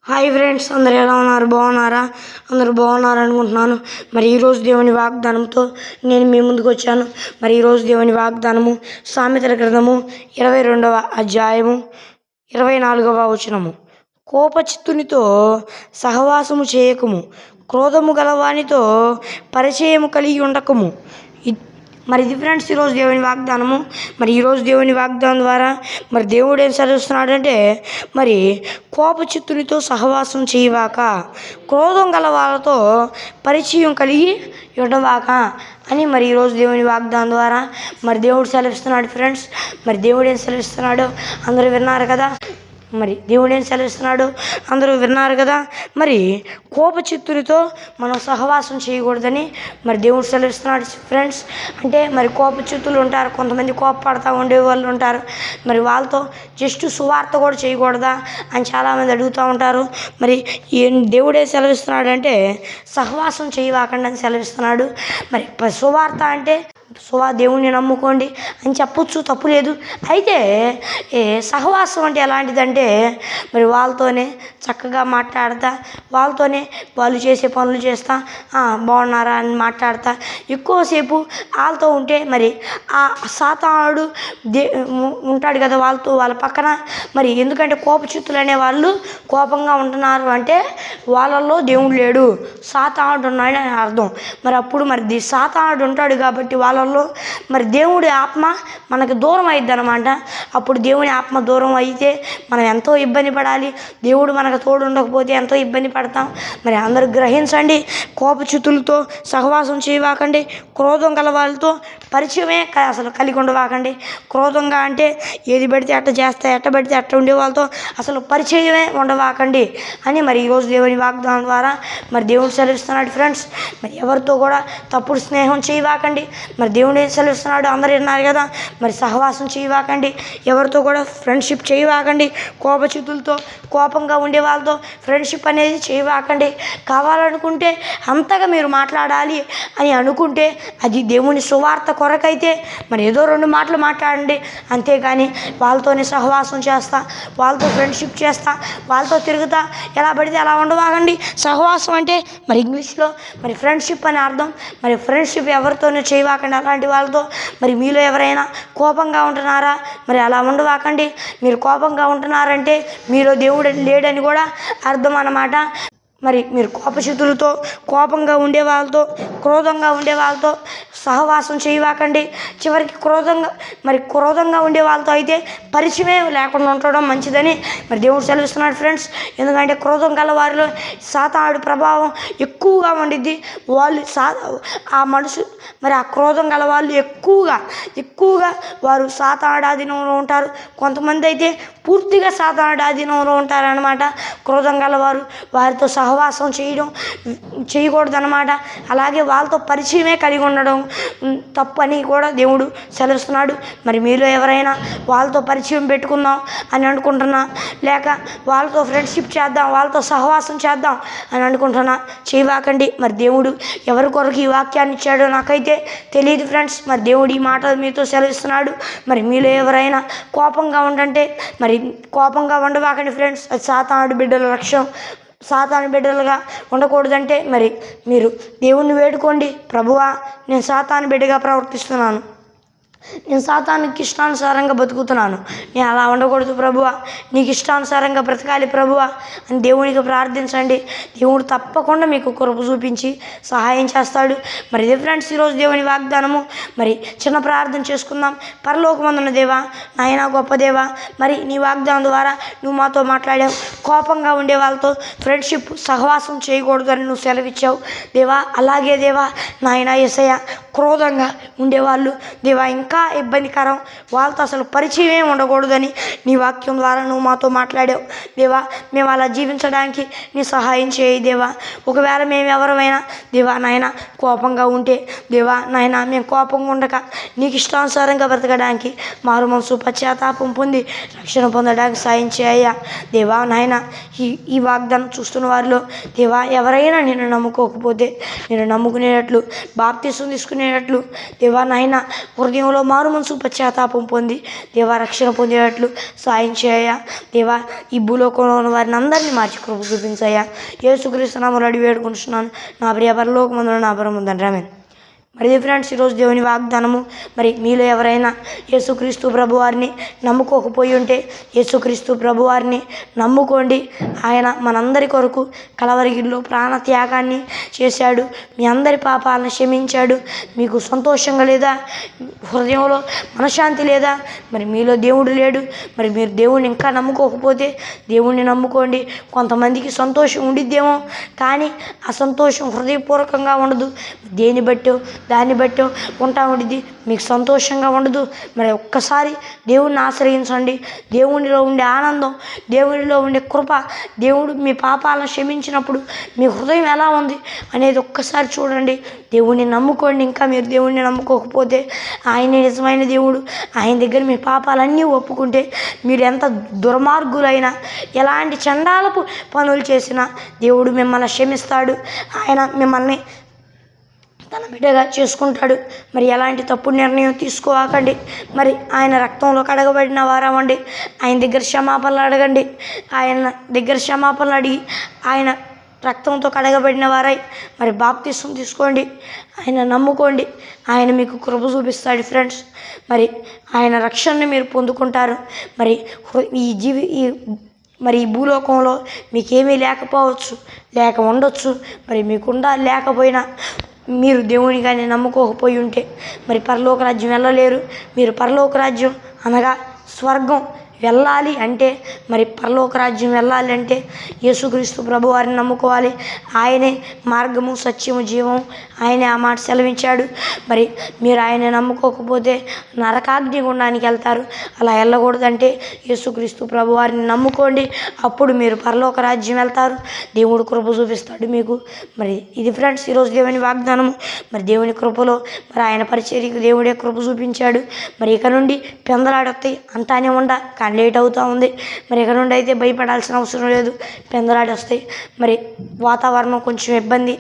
Hi friends, అందరు ఎలా ఉన్నారు? బాగున్నారా? అందరూ బాగున్నారు అనుకుంటున్నాను. మరి ఈరోజు దేవుని వాగ్దానంతో నేను మీ ముందుకు వచ్చాను. మరి ఈరోజు దేవుని వాగ్దానము సామెతల గ్రంథము 22వ అధ్యాయము 24వ వచనము. కోపచిత్తునితో సహవాసము చేయకము, క్రోధము గలవానితో పరిచయము కలిగి ఉండకము. మరి ఇది ఫ్రెండ్స్ ఈరోజు దేవుని వాగ్దానము. మరి ఈరోజు దేవుని వాగ్దానం ద్వారా మరి దేవుడు ఏం సెలవిస్తున్నాడంటే, మరి కోపచిత్తునితో సహవాసం చేయవాక, క్రోధం గల వాళ్ళతో పరిచయం కలిగి ఉండవాక అని మరి ఈరోజు దేవుని వాగ్దానం ద్వారా మరి దేవుడు సెలవిస్తున్నాడు ఫ్రెండ్స్. మరి దేవుడు ఏం సెలవిస్తున్నాడో అందరూ విన్నారు కదా. మరి దేవుడు ఏం సెలవిస్తున్నాడు అందరూ విన్నారు కదా. మరి కోపచిత్తునితో మనం సహవాసం చేయకూడదని మరి దేవుడు సెలవిస్తున్నాడు ఫ్రెండ్స్. అంటే మరి కోపచిత్తులు ఉంటారు, కొంతమంది కోపపడతా ఉండే వాళ్ళు ఉంటారు. మరి వాళ్ళతో జస్ట్ సువార్త కూడా చేయకూడదా అని చాలామంది అడుగుతూ ఉంటారు. మరి దేవుడే సెలవిస్తున్నాడు అంటే సహవాసం చేయవాకండి అని సెలవిస్తున్నాడు. మరి సువార్త అంటే దేవుణ్ణి నమ్ముకోండి అని చెప్పొచ్చు, తప్పు లేదు. అయితే సహవాసం అంటే ఎలాంటిదంటే మరి వాళ్ళతోనే చక్కగా మాట్లాడతా, వాళ్ళతోనే వాళ్ళు చేసే పనులు చేస్తా, బాగున్నారా అని మాట్లాడతా ఎక్కువసేపు వాళ్ళతో ఉంటే మరి ఆ సాతానుడు ఉంటాడు కదా వాళ్ళ పక్కన. మరి ఎందుకంటే కోపచిత్తులు అనే వాళ్ళు కోపంగా ఉంటున్నారు అంటే వాళ్ళల్లో దేవుడు లేడు, సాతానుడు ఉన్నాడు అని అర్థం. మరి అప్పుడు మరి సాతానుడు ఉంటాడు కాబట్టి వాళ్ళల్లో మరి దేవుడి ఆత్మ మనకు దూరం అయిద్ది అనమాట. అప్పుడు దేవుని ఆత్మ దూరం అయితే మనం ఎంతో ఇబ్బంది పడాలి. దేవుడు మనకు తోడు ఉండకపోతే ఎంతో ఇబ్బంది పడతాం. మరి అందరూ గ్రహించండి, కోపచిత్తులతో సహవాసం చేయవాకండి, క్రోధం గల వాళ్ళతో పరిచయమే అసలు కలిగి ఉండవాకండి. క్రోధంగా అంటే ఏది పడితే అట్ట చేస్తా, ఎట్ట పడితే అట్ట ఉండే వాళ్ళతో అసలు పరిచయమే ఉండవాకండి అని మరి ఈరోజు దేవుని వాగ్దానం ద్వారా మరి దేవుడు సెలవిస్తున్నాడు ఫ్రెండ్స్. మరి ఎవరితో కూడా తప్పుడు స్నేహం చేయవాకండి. మరి దేవుడు ఏం సెలవిస్తున్నాడు అందరూ విన్నారు కదా. మరి సహవాసం చేయవాకండి, ఎవరితో కూడా ఫ్రెండ్షిప్ చేయవాకండి. కోపచిత్తులతో కోపంగా ఉండే వాళ్ళతో ఫ్రెండ్షిప్ అనేది చేయవాకండి. కావాలనుకుంటే అంతగా మీరు మాట్లాడాలి అని అనుకుంటే అది దేవుని సువార్త కొరకైతే మరి ఏదో 2 మాటలు మాట్లాడండి. అంతేగాని వాళ్ళతోనే సహవాసం చేస్తా, వాళ్ళతో ఫ్రెండ్షిప్ చేస్తా, వాళ్ళతో తిరుగుతా, ఎలా పడితే అలా ఉండవాకండి. సహవాసం అంటే మరి ఇంగ్లీష్లో మరి ఫ్రెండ్షిప్ అని అర్థం. మరి ఫ్రెండ్షిప్ ఎవరితోనూ చేయవాకండి అలాంటి వాళ్ళతో. మరి మీలో ఎవరైనా కోపంగా ఉంటున్నారా? మరి అలా ఉండవాకండి. మీరు కోపంగా ఉంటున్నారంటే మీలో దేవుడు లేడని కూడా అర్థం అన్నమాట. మరి మీరు కోపచిత్తులతో కోపంగా ఉండే వాళ్ళతో క్రోధంగా ఉండే వాళ్ళతో సహవాసం చేయవాకండి. చివరికి క్రోధంగా ఉండే వాళ్ళతో అయితే పరిచయమే లేకుండా ఉండడం మంచిదని మరి దేవుడు సెలవిస్తున్నాడు ఫ్రెండ్స్. ఎందుకంటే క్రోధం గల వారిలో సాతానుడి ప్రభావం ఎక్కువగా ఉండిద్ది. వాళ్ళు ఆ మనుషు మరి ఆ క్రోధం గల వాళ్ళు ఎక్కువగా వారు సాతానుడి ఆధీనంలో ఉంటారు. కొంతమంది అయితే పూర్తిగా సాతానుడి ఆధీనంలో ఉంటారనమాట. క్రోధం గల వారితో సహవాసం చేయకూడదు అనమాట. అలాగే వాళ్ళతో పరిచయమే కలిగి ఉండడం తప్పు అని కూడా దేవుడు సెలవిస్తున్నాడు. మరి మీలో ఎవరైనా వాళ్ళతో పరిచయం పెట్టుకుందాం అని అనుకుంటున్నా, లేక వాళ్ళతో ఫ్రెండ్షిప్ చేద్దాం, వాళ్ళతో సహవాసం చేద్దాం అని అనుకుంటున్నా, చేయవాకండి. మరి దేవుడు ఎవరి కొరకు ఈ వాక్యాన్ని ఇచ్చాడో నాకైతే తెలియదు ఫ్రెండ్స్. మరి దేవుడు ఈ మాటలు మీతో సెలవిస్తున్నాడు. మరి మీలో ఎవరైనా కోపంగా ఉండంటే మరి కోపంగా ఉండవాకండి ఫ్రెండ్స్. అది సాతానుడి బిడ్డల లక్ష్యం. సాతాను బిడ్డలుగా ఉండకూడదంటే మరి మీరు దేవుణ్ణి వేడుకోండి. ప్రభువా, నేను సాతాను బిడ్డగా ప్రవర్తిస్తున్నాను, నేను సాతానుకి ఇష్టానుసారంగా బతుకుతున్నాను, నేను అలా ఉండకూడదు ప్రభువా, నీకు ఇష్టానుసారంగా బ్రతకాలి ప్రభువా అని దేవునికి ప్రార్థించండి. దేవుడు తప్పకుండా మీకు కృప చూపించి సహాయం చేస్తాడు. మరి ఇదే ఫ్రెండ్స్ ఈరోజు దేవుని వాగ్దానము. మరి చిన్న ప్రార్థన చేసుకుందాం. పరలోకమందున్న దేవా, నాయన గొప్ప దేవా, మరి నీ వాగ్దానం ద్వారా నువ్వు మాతో మాట్లాడావు. కోపంగా ఉండే వాళ్ళతో ఫ్రెండ్షిప్ సహవాసం చేయకూడదు అని నువ్వు సెలవిచ్చావు దేవా. అలాగే దేవా నాయన యేసయ్య, క్రోధంగా ఉండేవాళ్ళు దేవా ఇంకా ఇబ్బందికరం, వాళ్ళతో అసలు పరిచయమే ఉండకూడదని నీ వాక్యం ద్వారా నువ్వు మాతో మాట్లాడావు దేవా. మేము అలా జీవించడానికి నీ సహాయం చేయి దేవా. ఒకవేళ మేము ఎవరమైనా దేవా నాయన కోపంగా ఉంటే దేవా నాయన మేము కోపంగా ఉండక నీకు ఇష్టానుసారంగా బ్రతకడానికి మారు మనసు పశ్చాత్తాపం పొంది రక్షణ పొందడానికి సాయం చేయ దేవా నాయన. ఈ వాగ్దానం చూస్తున్న వారిలో దేవా ఎవరైనా నిన్ను నమ్ముకోకపోతే నేను నమ్ముకునేటట్లు, బాప్తిసం తీసుకునేటట్లు దేవా నాయన హృదయంలో మారు మనసు పశ్చాత్తాపం పొంది దేవా రక్షణ పొందేటట్లు సాయం చేయ. దేవా ఈ భూలోకంలో ఉన్న వారిని అందరినీ మార్చి కృప చూపించయ్యా. యేసుక్రీస్తు నామములో అడిగి వేడుకుంటున్నాను నా ప్రియ పరలోకమందున నా పరముందండి. ఆమేన్. మరి ఫ్రెండ్స్, ఈరోజు దేవుని వాగ్దానము, మరి మీలో ఎవరైనా యేసుక్రీస్తు ప్రభువారిని నమ్ముకోకపోయి ఉంటే యేసుక్రీస్తు ప్రభువారిని నమ్ముకోండి. ఆయన మనందరి కొరకు కలవరిగిరిలో ప్రాణ త్యాగాన్ని చేశాడు. మీ అందరి పాపాలను క్షమించాడు. మీకు సంతోషంగా లేదా? హృదయంలో మనశ్శాంతి లేదా? మరి మీలో దేవుడు లేడు. మరి మీరు దేవుడిని ఇంకా నమ్ముకోకపోతే దేవుణ్ణి నమ్ముకోండి. కొంతమందికి సంతోషం ఉండిద్దేమో, కానీ ఆ సంతోషం హృదయపూర్వకంగా ఉండదు. దేన్ని బట్టో దాన్ని బట్టి ఉంటా ఉండిద్ది. మీకు సంతోషంగా ఉండదు. మరి ఒక్కసారి దేవుణ్ణి ఆశ్రయించండి. దేవునిలో ఉండే ఆనందం, దేవునిలో ఉండే కృప, దేవుడు మీ పాపాలను క్షమించినప్పుడు మీ హృదయం ఎలా ఉంది అనేది ఒక్కసారి చూడండి. దేవుణ్ణి నమ్ముకోండి. ఇంకా మీరు దేవుణ్ణి నమ్ముకోకపోతే ఆయనే నిజమైన దేవుడు. ఆయన దగ్గర మీ పాపాలన్నీ ఒప్పుకుంటే మీరు ఎంత దుర్మార్గులైనా, ఎలాంటి చండాలపు పనులు చేసినా దేవుడు మిమ్మల్ని క్షమిస్తాడు. ఆయన మిమ్మల్ని తన బిడ్డగా చేసుకుంటాడు. మరి ఎలాంటి తప్పుడు నిర్ణయం తీసుకోవాకండి. మరి ఆయన రక్తంలో కడగబడిన వారమండి. ఆయన దగ్గర క్షమాపణలు అడగండి. ఆయన దగ్గర క్షమాపణలు అడిగి ఆయన రక్తంతో కడగబడిన వారై మరి బాప్తిసం తీసుకోండి. ఆయన నమ్ముకోండి. ఆయన మీకు కృప చూపిస్తాడు ఫ్రెండ్స్. మరి ఆయన రక్షణని మీరు పొందుకుంటారు. మరి మరి ఈ భూలోకంలో మీకేమీ లేకపోవచ్చు, లేక ఉండొచ్చు. మరి మీకుండా లేకపోయినా మీరు దేవుని కానీ నమ్ముకోకపోయి ఉంటే మరి పరలోక రాజ్యం వెళ్ళలేరు. మీరు పరలోక రాజ్యం అనగా స్వర్గం వెళ్ళాలి అంటే, మరి పరలోక రాజ్యం వెళ్ళాలి అంటే యేసుక్రీస్తు ప్రభువారిని నమ్ముకోవాలి. ఆయనే మార్గము, సత్యము, జీవం. ఆయనే ఆ మాట సెలవించాడు. మరి మీరు ఆయన నమ్ముకోకపోతే నరకాగ్ని గుండానికి వెళ్తారు. అలా వెళ్ళకూడదంటే యేసుక్రీస్తు ప్రభువారిని నమ్ముకోండి. అప్పుడు మీరు పరలోక రాజ్యం వెళ్తారు. దేవుడు కృప చూపిస్తాడు మీకు. మరి ఇది ఫ్రెండ్స్ ఈరోజు దేవుని వాగ్దానము. మరి దేవుని కృపలో మరి ఆయన పరిచర్యకు దేవుడే కృప చూపించాడు. మరి ఇక నుండి పెందలాడొస్తాయి అంటానే కానీ లేట్ అవుతూ ఉంది. మరి ఇక నుండి అయితే భయపడాల్సిన అవసరం లేదు. పెందలాడి వస్తాయి. మరి వాతావరణం కొంచెం ఇబ్బంది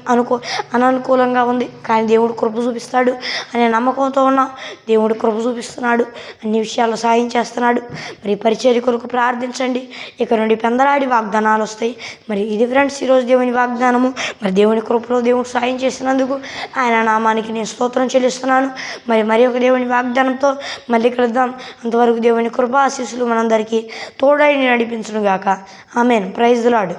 అననుకూలంగా ఉంది, కానీ దేవుడు కృప చూపిస్తాడు అనే నమ్మకంతో ఉన్నాం. దేవుడు కృప చూపిస్తున్నాడు, అన్ని విషయాల్లో సాయం చేస్తున్నాడు. మరి పరిచర్య కొరకు ప్రార్థించండి. ఇక నుండి పెందలాడి వాగ్దానాలు వస్తాయి. మరి ఇది ఫ్రెండ్స్ ఈరోజు దేవుని వాగ్దానము. మరి దేవుని కృపలో దేవుడు సాయం చేసినందుకు ఆయన నామానికి నేను స్తోత్రం చెల్లిస్తున్నాను. మరి ఒక దేవుని వాగ్దానంతో మళ్ళీ కలుద్దాం. అంతవరకు దేవుని కృప ఆశీస్సులు మనందరికీ తోడై నడిపించును గాక. ఆమేన్. Praise the lord.